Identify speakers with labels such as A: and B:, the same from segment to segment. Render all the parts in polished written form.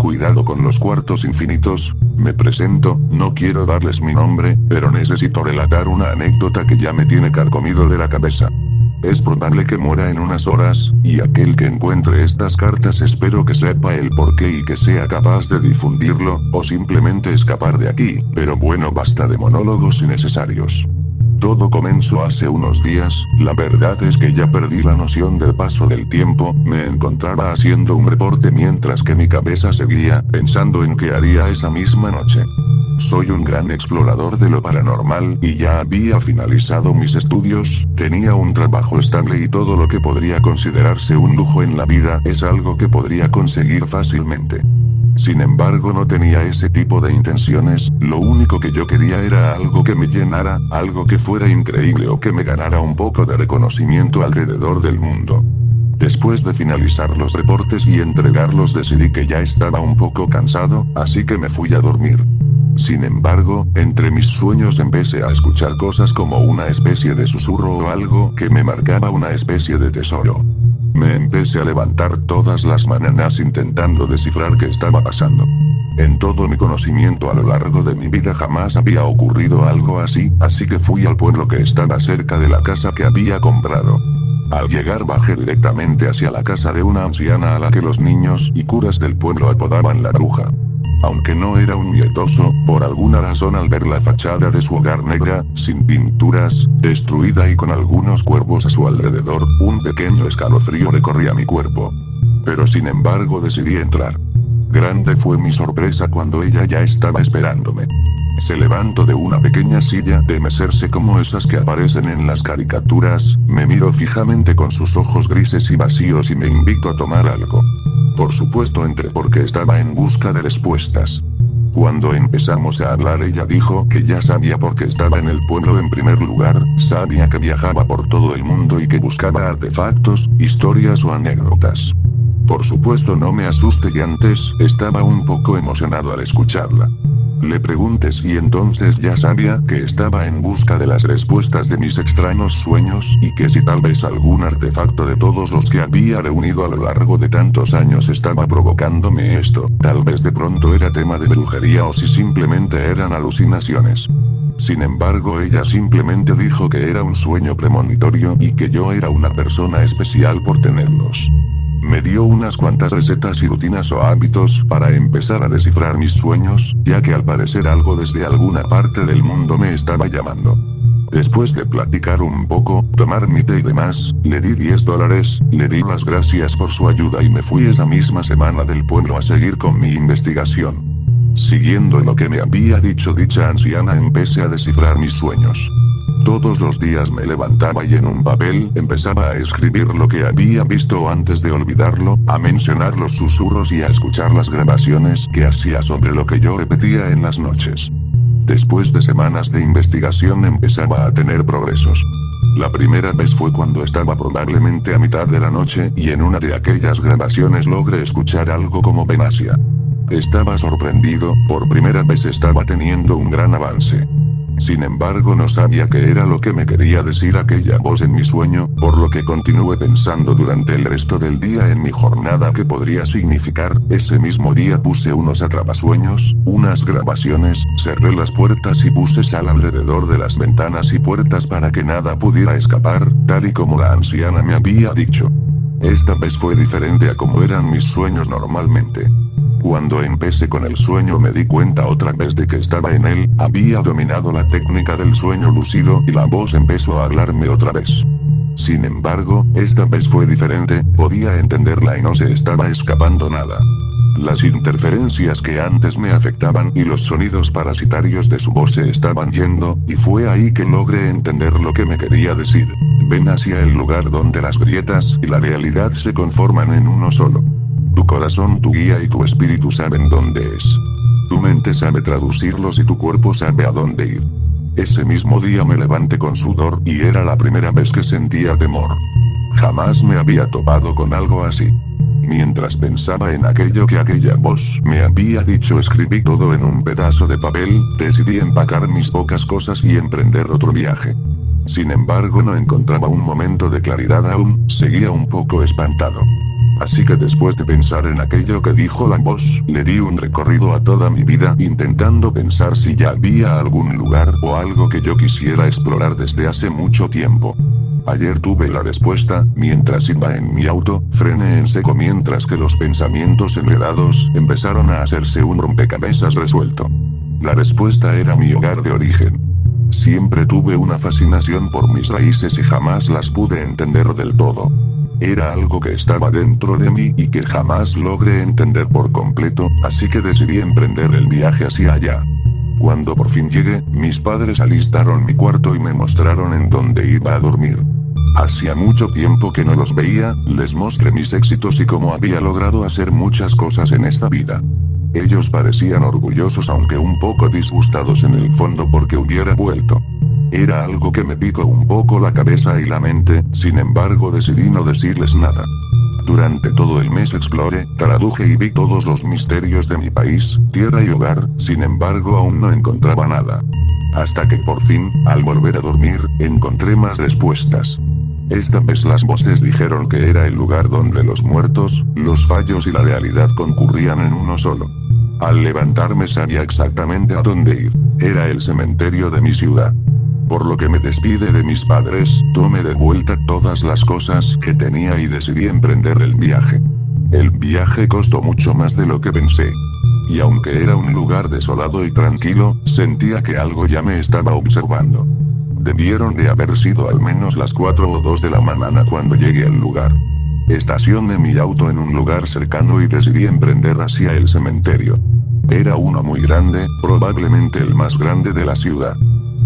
A: Cuidado con los cuartos infinitos. Me presento, no quiero darles mi nombre, pero necesito relatar una anécdota que ya me tiene carcomido de la cabeza. Es probable que muera en unas horas, y aquel que encuentre estas cartas espero que sepa el porqué y que sea capaz de difundirlo, o simplemente escapar de aquí, pero bueno, basta de monólogos innecesarios. Todo comenzó hace unos días, la verdad es que ya perdí la noción del paso del tiempo, me encontraba haciendo un reporte mientras que mi cabeza seguía pensando en qué haría esa misma noche. Soy un gran explorador de lo paranormal y ya había finalizado mis estudios, tenía un trabajo estable y todo lo que podría considerarse un lujo en la vida es algo que podría conseguir fácilmente. Sin embargo, no tenía ese tipo de intenciones, lo único que yo quería era algo que me llenara, algo que fuera increíble o que me ganara un poco de reconocimiento alrededor del mundo. Después de finalizar los reportes y entregarlos decidí que ya estaba un poco cansado, así que me fui a dormir. Sin embargo, entre mis sueños empecé a escuchar cosas como una especie de susurro o algo que me marcaba una especie de tesoro. Me empecé a levantar todas las mañanas intentando descifrar qué estaba pasando. En todo mi conocimiento a lo largo de mi vida jamás había ocurrido algo así que fui al pueblo que estaba cerca de la casa que había comprado. Al llegar bajé directamente hacia la casa de una anciana a la que los niños y curas del pueblo apodaban la bruja. Aunque no era un miedoso, por alguna razón al ver la fachada de su hogar negra, sin pinturas, destruida y con algunos cuervos a su alrededor, un pequeño escalofrío recorría mi cuerpo. Pero sin embargo decidí entrar. Grande fue mi sorpresa cuando ella ya estaba esperándome. Se levantó de una pequeña silla de mecerse como esas que aparecen en las caricaturas, me miró fijamente con sus ojos grises y vacíos y me invitó a tomar algo. Por supuesto entré porque estaba en busca de respuestas. Cuando empezamos a hablar ella dijo que ya sabía por qué estaba en el pueblo en primer lugar, sabía que viajaba por todo el mundo y que buscaba artefactos, historias o anécdotas. Por supuesto no me asusté y antes, estaba un poco emocionado al escucharla. Le pregunté si entonces ya sabía que estaba en busca de las respuestas de mis extraños sueños y que si tal vez algún artefacto de todos los que había reunido a lo largo de tantos años estaba provocándome esto, tal vez de pronto era tema de brujería o si simplemente eran alucinaciones. Sin embargo ella simplemente dijo que era un sueño premonitorio y que yo era una persona especial por tenerlos. Me dio unas cuantas recetas y rutinas o hábitos para empezar a descifrar mis sueños, ya que al parecer algo desde alguna parte del mundo me estaba llamando. Después de platicar un poco, tomar mi té y demás, le di $10, le di las gracias por su ayuda y me fui esa misma semana del pueblo a seguir con mi investigación. Siguiendo lo que me había dicho dicha anciana empecé a descifrar mis sueños. Todos los días me levantaba y en un papel empezaba a escribir lo que había visto antes de olvidarlo, a mencionar los susurros y a escuchar las grabaciones que hacía sobre lo que yo repetía en las noches. Después de semanas de investigación empezaba a tener progresos. La primera vez fue cuando estaba probablemente a mitad de la noche y en una de aquellas grabaciones logré escuchar algo como Venacia. Estaba sorprendido, por primera vez estaba teniendo un gran avance. Sin embargo no sabía qué era lo que me quería decir aquella voz en mi sueño, por lo que continué pensando durante el resto del día en mi jornada qué podría significar. Ese mismo día puse unos atrapasueños, unas grabaciones, cerré las puertas y puse sal alrededor de las ventanas y puertas para que nada pudiera escapar, tal y como la anciana me había dicho. Esta vez fue diferente a como eran mis sueños normalmente. Cuando empecé con el sueño me di cuenta otra vez de que estaba en él, había dominado la técnica del sueño lúcido y la voz empezó a hablarme otra vez. Sin embargo, esta vez fue diferente, podía entenderla y no se estaba escapando nada. Las interferencias que antes me afectaban y los sonidos parasitarios de su voz se estaban yendo, y fue ahí que logré entender lo que me quería decir. Ven hacia el lugar donde las grietas y la realidad se conforman en uno solo. Tu corazón, tu guía y tu espíritu saben dónde es. Tu mente sabe traducirlos y tu cuerpo sabe a dónde ir. Ese mismo día me levanté con sudor y era la primera vez que sentía temor. Jamás me había topado con algo así. Mientras pensaba en aquello que aquella voz me había dicho, escribí todo en un pedazo de papel, decidí empacar mis pocas cosas y emprender otro viaje. Sin embargo no encontraba un momento de claridad aún, seguía un poco espantado. Así que después de pensar en aquello que dijo la voz, le di un recorrido a toda mi vida intentando pensar si ya había algún lugar o algo que yo quisiera explorar desde hace mucho tiempo. Ayer tuve la respuesta, mientras iba en mi auto, frené en seco mientras que los pensamientos enredados empezaron a hacerse un rompecabezas resuelto. La respuesta era mi hogar de origen. Siempre tuve una fascinación por mis raíces y jamás las pude entender del todo. Era algo que estaba dentro de mí y que jamás logré entender por completo, así que decidí emprender el viaje hacia allá. Cuando por fin llegué, mis padres alistaron mi cuarto y me mostraron en dónde iba a dormir. Hacía mucho tiempo que no los veía, les mostré mis éxitos y cómo había logrado hacer muchas cosas en esta vida. Ellos parecían orgullosos aunque un poco disgustados en el fondo porque hubiera vuelto. Era algo que me picó un poco la cabeza y la mente, sin embargo decidí no decirles nada. Durante todo el mes exploré, traduje y vi todos los misterios de mi país, tierra y hogar, sin embargo aún no encontraba nada. Hasta que por fin, al volver a dormir, encontré más respuestas. Esta vez las voces dijeron que era el lugar donde los muertos, los fallos y la realidad concurrían en uno solo. Al levantarme sabía exactamente a dónde ir. Era el cementerio de mi ciudad. Por lo que me despide de mis padres, tomé de vuelta todas las cosas que tenía y decidí emprender el viaje. El viaje costó mucho más de lo que pensé. Y aunque era un lugar desolado y tranquilo, sentía que algo ya me estaba observando. Debieron de haber sido al menos las 4 o 2 de la mañana cuando llegué al lugar. Estacioné mi auto en un lugar cercano y decidí emprender hacia el cementerio. Era uno muy grande, probablemente el más grande de la ciudad.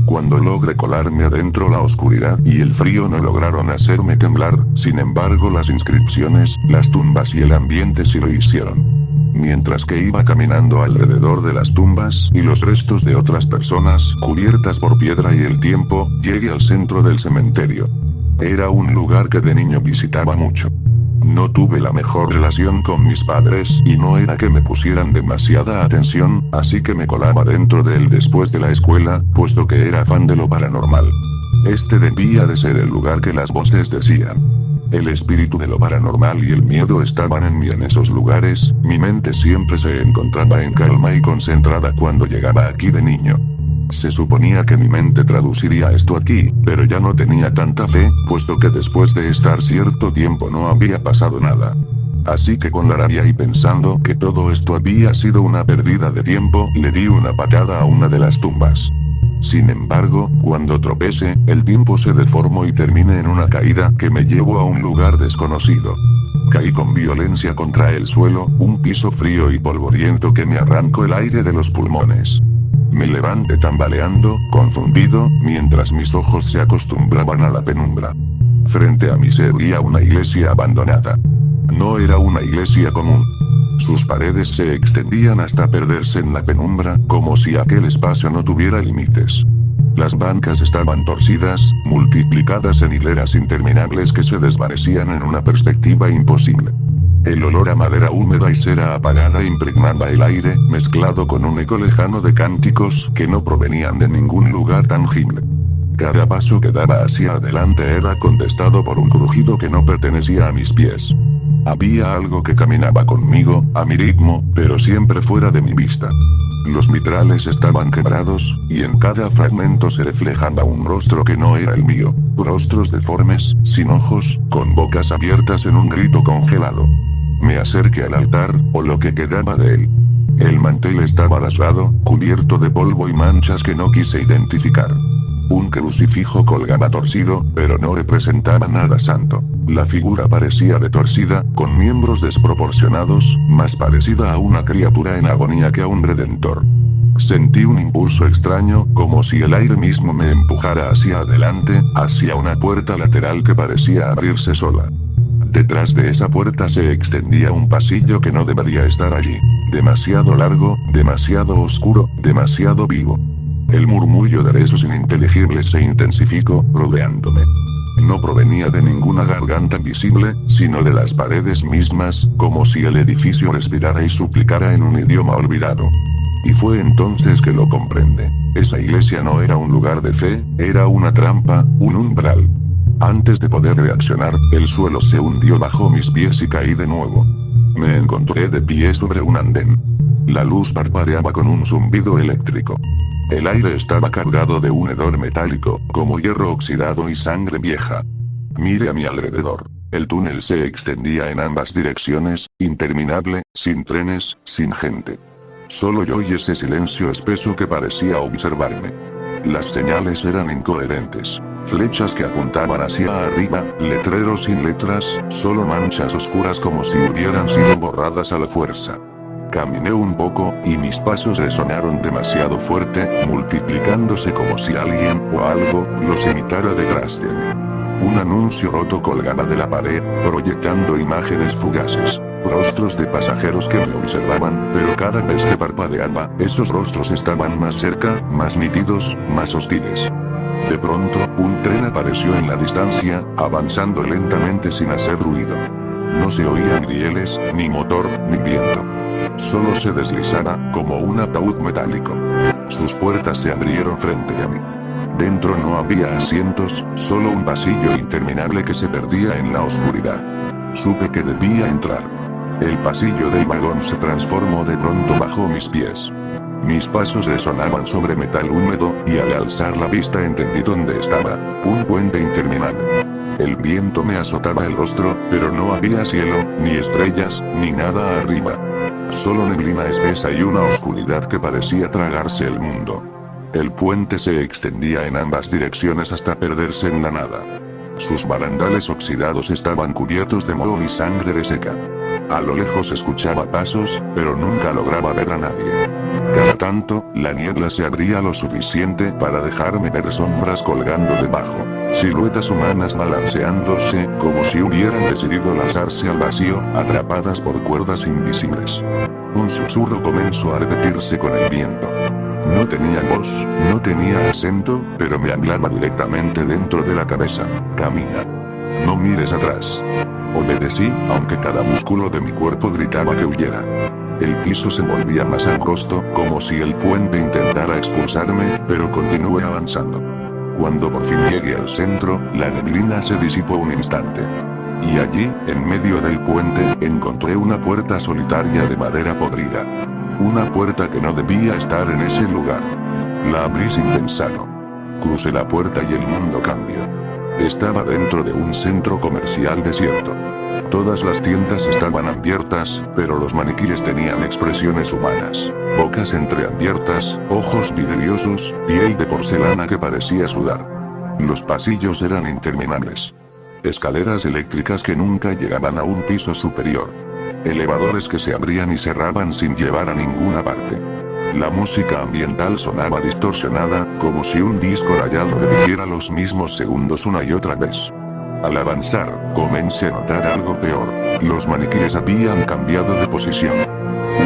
A: Cuando logré colarme adentro, la oscuridad y el frío no lograron hacerme temblar, sin embargo las inscripciones, las tumbas y el ambiente sí lo hicieron. Mientras que iba caminando alrededor de las tumbas y los restos de otras personas cubiertas por piedra y el tiempo, llegué al centro del cementerio. Era un lugar que de niño visitaba mucho. No tuve la mejor relación con mis padres y no era que me pusieran demasiada atención, así que me colaba dentro de él después de la escuela, puesto que era fan de lo paranormal. Este debía de ser el lugar que las voces decían. El espíritu de lo paranormal y el miedo estaban en mí en esos lugares, mi mente siempre se encontraba en calma y concentrada cuando llegaba aquí de niño. Se suponía que mi mente traduciría esto aquí, pero ya no tenía tanta fe, puesto que después de estar cierto tiempo no había pasado nada. Así que con la rabia y pensando que todo esto había sido una pérdida de tiempo, le di una patada a una de las tumbas. Sin embargo, cuando tropecé, el tiempo se deformó y terminé en una caída que me llevó a un lugar desconocido. Caí con violencia contra el suelo, un piso frío y polvoriento que me arrancó el aire de los pulmones. Me levanté tambaleando, confundido, mientras mis ojos se acostumbraban a la penumbra. Frente a mí se erguía una iglesia abandonada. No era una iglesia común. Sus paredes se extendían hasta perderse en la penumbra, como si aquel espacio no tuviera límites. Las bancas estaban torcidas, multiplicadas en hileras interminables que se desvanecían en una perspectiva imposible. El olor a madera húmeda y cera apagada impregnaba el aire, mezclado con un eco lejano de cánticos que no provenían de ningún lugar tangible. Cada paso que daba hacia adelante era contestado por un crujido que no pertenecía a mis pies. Había algo que caminaba conmigo, a mi ritmo, pero siempre fuera de mi vista. Los vitrales estaban quebrados, y en cada fragmento se reflejaba un rostro que no era el mío. Rostros deformes, sin ojos, con bocas abiertas en un grito congelado. Me acerqué al altar, o lo que quedaba de él. El mantel estaba rasgado, cubierto de polvo y manchas que no quise identificar. Un crucifijo colgaba torcido, pero no representaba nada santo. La figura parecía retorcida, con miembros desproporcionados, más parecida a una criatura en agonía que a un redentor. Sentí un impulso extraño, como si el aire mismo me empujara hacia adelante, hacia una puerta lateral que parecía abrirse sola. Detrás de esa puerta se extendía un pasillo que no debería estar allí. Demasiado largo, demasiado oscuro, demasiado vivo. El murmullo de rezos ininteligibles se intensificó, rodeándome. No provenía de ninguna garganta visible, sino de las paredes mismas, como si el edificio respirara y suplicara en un idioma olvidado. Y fue entonces que lo comprende. Esa iglesia no era un lugar de fe, era una trampa, un umbral. Antes de poder reaccionar, el suelo se hundió bajo mis pies y caí de nuevo. Me encontré de pie sobre un andén. La luz parpadeaba con un zumbido eléctrico. El aire estaba cargado de un hedor metálico, como hierro oxidado y sangre vieja. Miré a mi alrededor. El túnel se extendía en ambas direcciones, interminable, sin trenes, sin gente. Solo yo y ese silencio espeso que parecía observarme. Las señales eran incoherentes. Flechas que apuntaban hacia arriba, letreros sin letras, solo manchas oscuras como si hubieran sido borradas a la fuerza. Caminé un poco, y mis pasos resonaron demasiado fuerte, multiplicándose como si alguien, o algo, los imitara detrás de mí. Un anuncio roto colgaba de la pared, proyectando imágenes fugaces. Rostros de pasajeros que me observaban, pero cada vez que parpadeaba, esos rostros estaban más cerca, más nítidos, más hostiles. De pronto, un tren apareció en la distancia, avanzando lentamente sin hacer ruido. No se oían rieles, ni motor, ni viento. Solo se deslizaba, como un ataúd metálico. Sus puertas se abrieron frente a mí. Dentro no había asientos, solo un pasillo interminable que se perdía en la oscuridad. Supe que debía entrar. El pasillo del vagón se transformó de pronto bajo mis pies. Mis pasos resonaban sobre metal húmedo, y al alzar la vista entendí dónde estaba, un puente interminable. El viento me azotaba el rostro, pero no había cielo, ni estrellas, ni nada arriba. Solo neblina espesa y una oscuridad que parecía tragarse el mundo. El puente se extendía en ambas direcciones hasta perderse en la nada. Sus barandales oxidados estaban cubiertos de moho y sangre reseca. A lo lejos escuchaba pasos, pero nunca lograba ver a nadie. Cada tanto, la niebla se abría lo suficiente para dejarme ver sombras colgando debajo. Siluetas humanas balanceándose, como si hubieran decidido lanzarse al vacío, atrapadas por cuerdas invisibles. Un susurro comenzó a repetirse con el viento. No tenía voz, no tenía acento, pero me hablaba directamente dentro de la cabeza. Camina. No mires atrás. Obedecí, aunque cada músculo de mi cuerpo gritaba que huyera. El piso se volvía más angosto, como si el puente intentara expulsarme, pero continué avanzando. Cuando por fin llegué al centro, la neblina se disipó un instante. Y allí, en medio del puente, encontré una puerta solitaria de madera podrida. Una puerta que no debía estar en ese lugar. La abrí sin pensarlo. Crucé la puerta y el mundo cambió. Estaba dentro de un centro comercial desierto. Todas las tiendas estaban abiertas, pero los maniquíes tenían expresiones humanas. Bocas entreabiertas, ojos vidriosos, piel de porcelana que parecía sudar. Los pasillos eran interminables. Escaleras eléctricas que nunca llegaban a un piso superior. Elevadores que se abrían y cerraban sin llevar a ninguna parte. La música ambiental sonaba distorsionada, como si un disco rayado repitiera los mismos segundos una y otra vez. Al avanzar, comencé a notar algo peor. Los maniquíes habían cambiado de posición.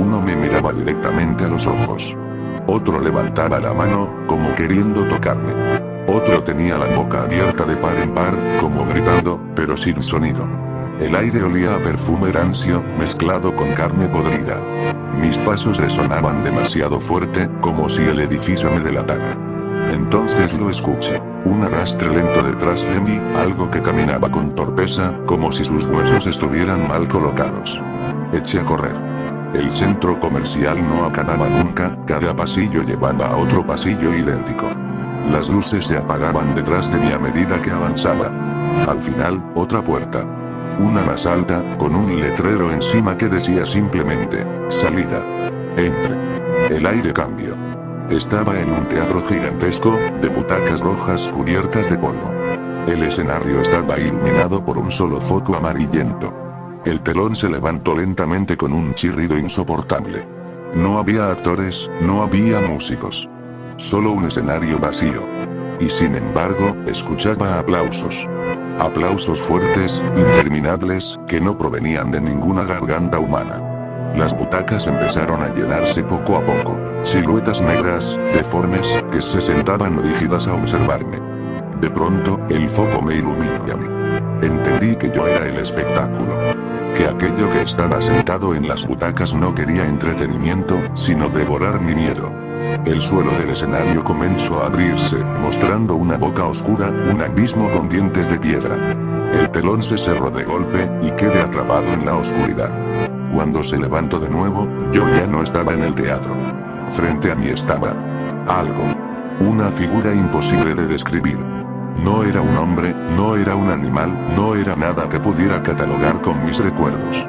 A: Uno me miraba directamente a los ojos. Otro levantaba la mano, como queriendo tocarme. Otro tenía la boca abierta de par en par, como gritando, pero sin sonido. El aire olía a perfume rancio, mezclado con carne podrida. Mis pasos resonaban demasiado fuerte, como si el edificio me delatara. Entonces lo escuché. Un arrastre lento detrás de mí, algo que caminaba con torpeza, como si sus huesos estuvieran mal colocados. Eché a correr. El centro comercial no acababa nunca, cada pasillo llevaba a otro pasillo idéntico. Las luces se apagaban detrás de mí a medida que avanzaba. Al final, otra puerta. Una más alta, con un letrero encima que decía simplemente, salida. Entre. El aire cambió. Estaba en un teatro gigantesco, de butacas rojas cubiertas de polvo. El escenario estaba iluminado por un solo foco amarillento. El telón se levantó lentamente con un chirrido insoportable. No había actores, no había músicos. Solo un escenario vacío. Y sin embargo, escuchaba aplausos. Aplausos fuertes, interminables, que no provenían de ninguna garganta humana. Las butacas empezaron a llenarse poco a poco. Siluetas negras, deformes, que se sentaban rígidas a observarme. De pronto, el foco me iluminó a mí. Entendí que yo era el espectáculo. Que aquello que estaba sentado en las butacas no quería entretenimiento, sino devorar mi miedo. El suelo del escenario comenzó a abrirse, mostrando una boca oscura, un abismo con dientes de piedra. El telón se cerró de golpe, y quedé atrapado en la oscuridad. Cuando se levantó de nuevo, yo ya no estaba en el teatro. Frente a mí estaba algo. Una figura imposible de describir. No era un hombre, no era un animal, no era nada que pudiera catalogar con mis recuerdos.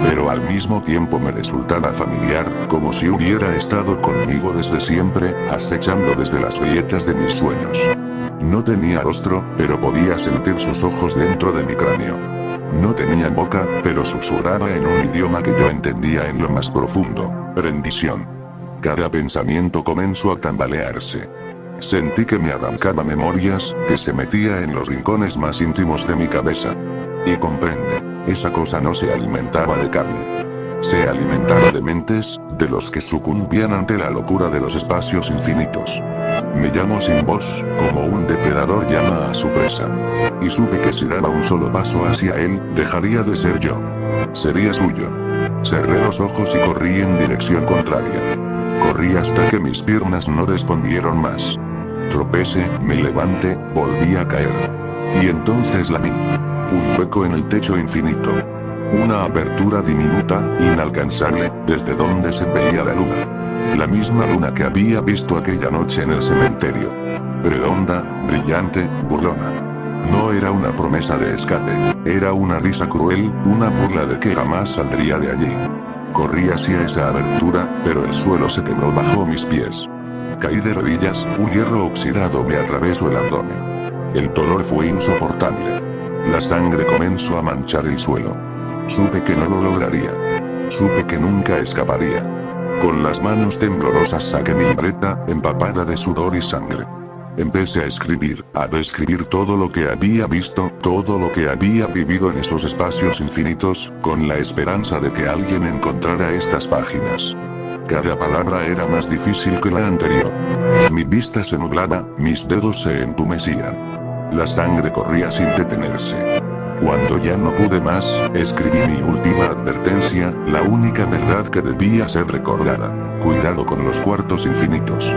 A: Pero al mismo tiempo me resultaba familiar, como si hubiera estado conmigo desde siempre, acechando desde las grietas de mis sueños. No tenía rostro, pero podía sentir sus ojos dentro de mi cráneo. No tenía boca, pero susurraba en un idioma que yo entendía en lo más profundo. Rendición. Cada pensamiento comenzó a tambalearse. Sentí que me arrancaba memorias, que se metía en los rincones más íntimos de mi cabeza. Y comprende, esa cosa no se alimentaba de carne. Se alimentaba de mentes, de los que sucumbían ante la locura de los espacios infinitos. Me llamó sin voz, como un depredador llama a su presa. Y supe que si daba un solo paso hacia él, dejaría de ser yo. Sería suyo. Cerré los ojos y corrí en dirección contraria. Corrí hasta que mis piernas no respondieron más. Tropecé, me levanté, volví a caer. Y entonces la vi. Un hueco en el techo infinito. Una abertura diminuta, inalcanzable, desde donde se veía la luna. La misma luna que había visto aquella noche en el cementerio. Redonda, brillante, burlona. No era una promesa de escape, era una risa cruel, una burla de que jamás saldría de allí. Corrí hacia esa abertura, pero el suelo se quebró bajo mis pies. Caí de rodillas, un hierro oxidado me atravesó el abdomen. El dolor fue insoportable. La sangre comenzó a manchar el suelo. Supe que no lo lograría. Supe que nunca escaparía. Con las manos temblorosas saqué mi libreta, empapada de sudor y sangre. Empecé a escribir, a describir todo lo que había visto, todo lo que había vivido en esos espacios infinitos, con la esperanza de que alguien encontrara estas páginas. Cada palabra era más difícil que la anterior. Mi vista se nublaba, mis dedos se entumecían. La sangre corría sin detenerse. Cuando ya no pude más, escribí mi última advertencia, la única verdad que debía ser recordada. Cuidado con los cuartos infinitos.